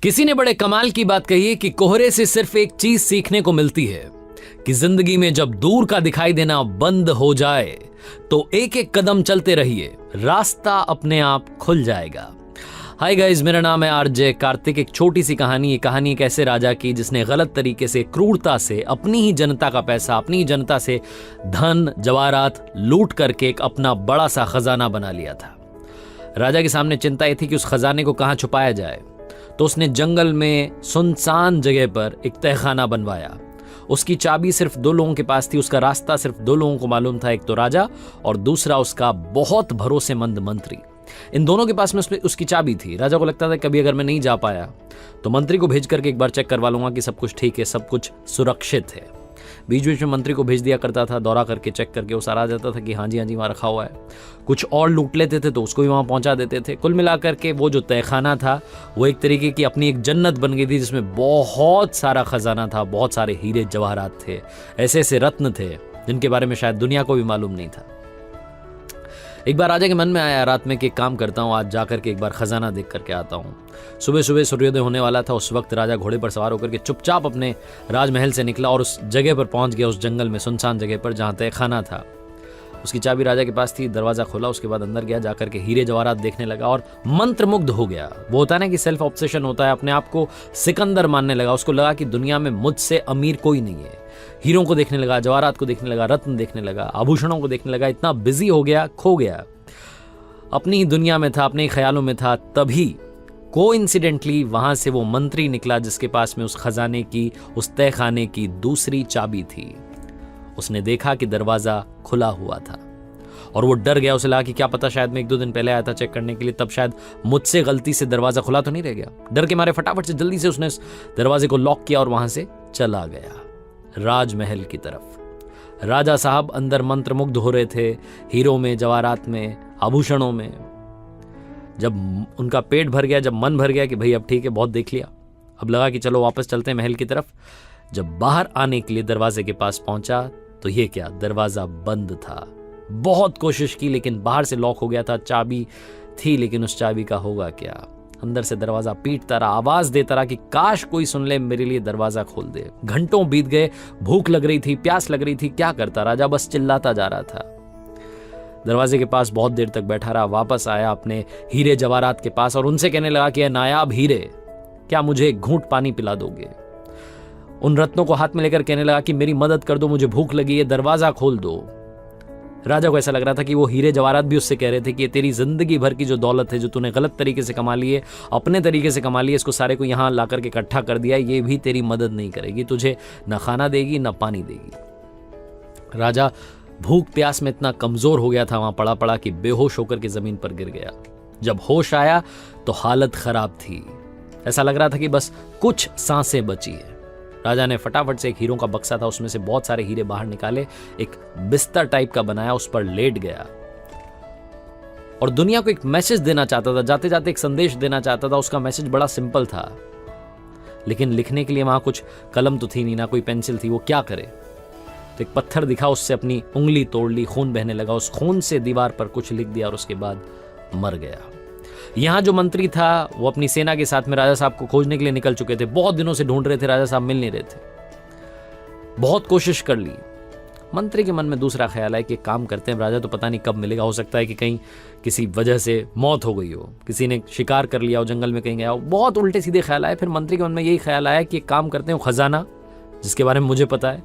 किसी ने बड़े कमाल की बात कही है कि कोहरे से सिर्फ एक चीज सीखने को मिलती है कि जिंदगी में जब दूर का दिखाई देना बंद हो जाए तो एक एक कदम चलते रहिए, रास्ता अपने आप खुल जाएगा। हाय गाइस, मेरा नाम है आरजे कार्तिक। एक छोटी सी कहानी, ये कहानी एक ऐसे राजा की जिसने गलत तरीके से, क्रूरता से अपनी ही जनता का पैसा, अपनी ही जनता से धन जवाहरात लूट करके एक अपना बड़ा सा खजाना बना लिया था। राजा के सामने चिंता ये थी कि उस खजाने को कहां छुपाया जाए, तो उसने जंगल में सुनसान जगह पर एक तहखाना बनवाया। उसकी चाबी सिर्फ दो लोगों के पास थी, उसका रास्ता सिर्फ दो लोगों को मालूम था, एक तो राजा और दूसरा उसका बहुत भरोसेमंद मंत्री। इन दोनों के पास में उसकी चाबी थी। राजा को लगता था कभी अगर मैं नहीं जा पाया तो मंत्री को भेज करके एक बार चेक करवा लूंगा कि सब कुछ ठीक है, सब कुछ सुरक्षित है। बीच बीच में मंत्री को भेज दिया करता था, दौरा करके चेक करके वो सारा आ जाता था कि हाँ जी वहाँ रखा हुआ है। कुछ और लूट लेते थे तो उसको भी वहाँ पहुँचा देते थे। कुल मिलाकर के वो जो तहखाना था वो एक तरीके की अपनी एक जन्नत बन गई थी, जिसमें बहुत सारा खजाना था, बहुत सारे हीरे जवाहरात थे, ऐसे ऐसे रत्न थे जिनके बारे में शायद दुनिया को भी मालूम नहीं था। एक बार राजा के मन में आया रात में कि एक काम करता हूँ, आज जाकर के एक बार खजाना देख करके आता हूँ। सुबह सुबह सूर्योदय होने वाला था। उस वक्त राजा घोड़े पर सवार होकर के चुपचाप अपने राजमहल से निकला और उस जगह पर पहुंच गया, उस जंगल में सुनसान जगह पर जहाँ तहखाना था। उसकी चाबी राजा के पास थी। दरवाजा खोला, उसके बाद अंदर गया, जाकर के हीरे जवाहरात देखने लगा और मंत्रमुग्ध हो गया। वो होता है ना कि सेल्फ ऑब्सेशन होता है, अपने आप को सिकंदर मानने लगा। उसको लगा कि दुनिया में मुझसे अमीर कोई नहीं है। हीरों को देखने लगा, जवाहरात को देखने लगा, रत्न देखने लगा, आभूषणों को देखने लगा। इतना बिजी हो गया, खो गया, अपनी ही दुनिया में था, अपने ही ख्यालों में था। तभी कोइंसिडेंटली वहां से वो मंत्री निकला जिसके पास में उस खजाने की, उस तहखाने की दूसरी चाबी थी। उसने देखा कि दरवाजा खुला हुआ था और वो डर गया। उसे लगा कि क्या पता शायद मैं एक दो दिन पहले आया था चेक करने के लिए, तब शायद मुझसे गलती से दरवाजा खुला तो नहीं रह गया। डर के मारे फटाफट से जल्दी से उसने उस दरवाजे को लॉक किया और वहां से चला गया राजमहल की तरफ। राजा साहब अंदर मंत्रमुग्ध हो रहे थे, हीरों में, जवाहरात में, आभूषणों में। जब उनका पेट भर गया, जब मन भर गया कि भाई अब ठीक है, बहुत देख लिया, अब लगा कि चलो वापस चलते हैं महल की तरफ। जब बाहर आने के लिए दरवाजे के पास पहुंचा तो ये क्या, दरवाजा बंद था। बहुत कोशिश की लेकिन बाहर से लॉक हो गया था। चाबी थी लेकिन उस चाबी का होगा क्या। अंदर से दरवाजा पीटता रहा, आवाज देता रहा कि काश कोई सुन ले, मेरे लिए दरवाजा खोल दे। घंटों बीत गए, भूख लग रही थी, प्यास लग रही थी, क्या करता राजा बस चिल्लाता जा रहा था। दरवाजे के पास बहुत देर तक बैठा रहा, वापस आया अपने हीरे जवाहरात के पास और उनसे कहने लगा कि नायाब हीरे, क्या मुझे एक घूंट पानी पिला दोगे। उन रत्नों को हाथ में लेकर कहने लगा कि मेरी मदद कर दो, मुझे भूख लगी है, दरवाजा खोल दो। राजा को ऐसा लग रहा था कि वो हीरे जवाहरात भी उससे कह रहे थे कि ये तेरी जिंदगी भर की जो दौलत है, जो तूने गलत तरीके से कमा ली है, अपने तरीके से कमा ली है, इसको सारे को यहाँ ला करके इकट्ठा कर दिया, ये भी तेरी मदद नहीं करेगी, तुझे न खाना देगी न पानी देगी। राजा भूख प्यास में इतना कमजोर हो गया था वहां पड़ा पड़ा कि बेहोश होकर के जमीन पर गिर गया। जब होश आया तो हालत खराब थी। ऐसा लग रहा था कि बस कुछ सांसें बची है। राजा ने फटाफट से एक हीरों का बक्सा था, उसमें से बहुत सारे हीरे बाहर निकाले, एक बिस्तर टाइप का बनाया, उस पर लेट गया और दुनिया को एक मैसेज देना चाहता था। जाते जाते एक संदेश देना चाहता था। उसका मैसेज बड़ा सिंपल था लेकिन लिखने के लिए वहां कुछ कलम तो थी नहीं, ना कोई पेंसिल थी। वो क्या करे, तो एक पत्थर दिखा, उससे अपनी उंगली तोड़ ली, खून बहने लगा। उस खून से दीवार पर कुछ लिख दिया और उसके बाद मर गया। यहां जो मंत्री था वो अपनी सेना के साथ में राजा साहब को खोजने के लिए निकल चुके थे। बहुत दिनों से ढूंढ रहे थे, राजा साहब मिल नहीं रहे थे, बहुत कोशिश कर ली। मंत्री के मन में दूसरा ख्याल है कि काम करते हैं, राजा तो पता नहीं कब मिलेगा, हो सकता है कि कहीं किसी वजह से मौत हो गई हो, किसी ने शिकार कर लिया हो, जंगल में कहीं गया हो। बहुत उल्टे सीधे ख्याल आए। फिर मंत्री के मन में यही ख्याल आया कि एक काम करते हैं, खजाना जिसके बारे में मुझे पता है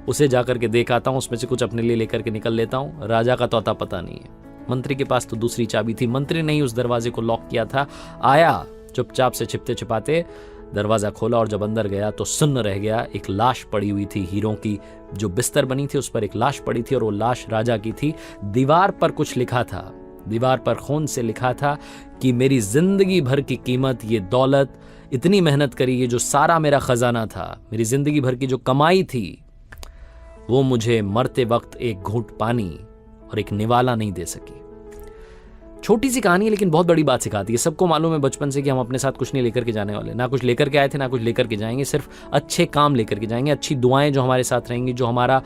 उसे जाकर के देख आता हूं, उसमें से कुछ अपने लिए लेकर के निकल लेता हूं। राजा का तो अता पता नहीं है। मंत्री के पास तो दूसरी चाबी थी। मंत्री ने ही उस दरवाजे को लॉक किया था। आया चुपचाप से, छिपते छिपाते दरवाजा खोला और जब अंदर गया तो सुन्न रह गया। एक लाश पड़ी हुई थी, हीरों की जो बिस्तर बनी थी उस पर एक लाश पड़ी थी और वो लाश राजा की थी। दीवार पर कुछ लिखा था, दीवार पर खून से लिखा था कि मेरी जिंदगी भर की कीमत, ये दौलत, इतनी मेहनत करी, ये जो सारा मेरा खजाना था, मेरी जिंदगी भर की जो कमाई थी, वो मुझे मरते वक्त एक घूंट पानी और एक निवाला नहीं दे सकी। छोटी सी कहानी है लेकिन बहुत बड़ी बात सिखाती है। सबको मालूम है बचपन से कि हम अपने साथ कुछ नहीं लेकर के जाने वाले, ना कुछ लेकर के आए थे, ना कुछ लेकर के जाएंगे। सिर्फ अच्छे काम लेकर के जाएंगे, अच्छी दुआएं जो हमारे साथ रहेंगी, जो हमारा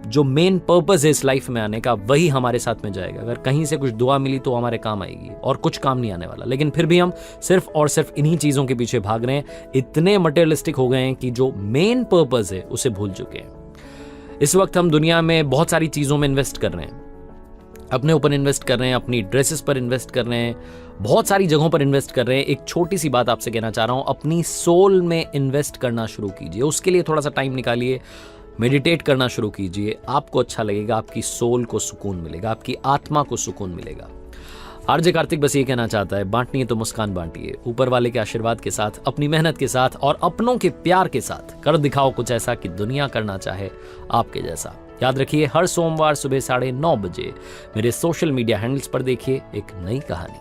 जो मेन पर्पस है इस लाइफ में आने का वही हमारे साथ में जाएगा। अगर कहीं से कुछ दुआ मिली तो हमारे काम आएगी और कुछ काम नहीं आने वाला। लेकिन फिर भी हम सिर्फ और सिर्फ इन्हीं चीजों के पीछे भाग रहे हैं, इतने मटेरियलिस्टिक हो गए हैं कि जो मेन पर्पस है उसे भूल चुके हैं। इस वक्त हम दुनिया में बहुत सारी चीजों में इन्वेस्ट कर रहे हैं, अपने ऊपर इन्वेस्ट कर रहे हैं, अपनी ड्रेसेस पर इन्वेस्ट कर रहे हैं, बहुत सारी जगहों पर इन्वेस्ट कर रहे हैं। एक छोटी सी बात आपसे कहना चाह रहा हूं, अपनी सोल में इन्वेस्ट करना शुरू कीजिए। उसके लिए थोड़ा सा टाइम निकालिए, मेडिटेट करना शुरू कीजिए। आपको अच्छा लगेगा, आपकी सोल को सुकून मिलेगा, आपकी आत्मा को सुकून मिलेगा। आरजे कार्तिक बस ये कहना चाहता है, बांटनी है तो मुस्कान बांटिए, ऊपर वाले के आशीर्वाद के साथ, अपनी मेहनत के साथ और अपनों के प्यार के साथ कर दिखाओ कुछ ऐसा कि दुनिया करना चाहे आपके जैसा। याद रखिए, हर सोमवार सुबह 9:30 बजे मेरे सोशल मीडिया हैंडल्स पर देखिए एक नई कहानी।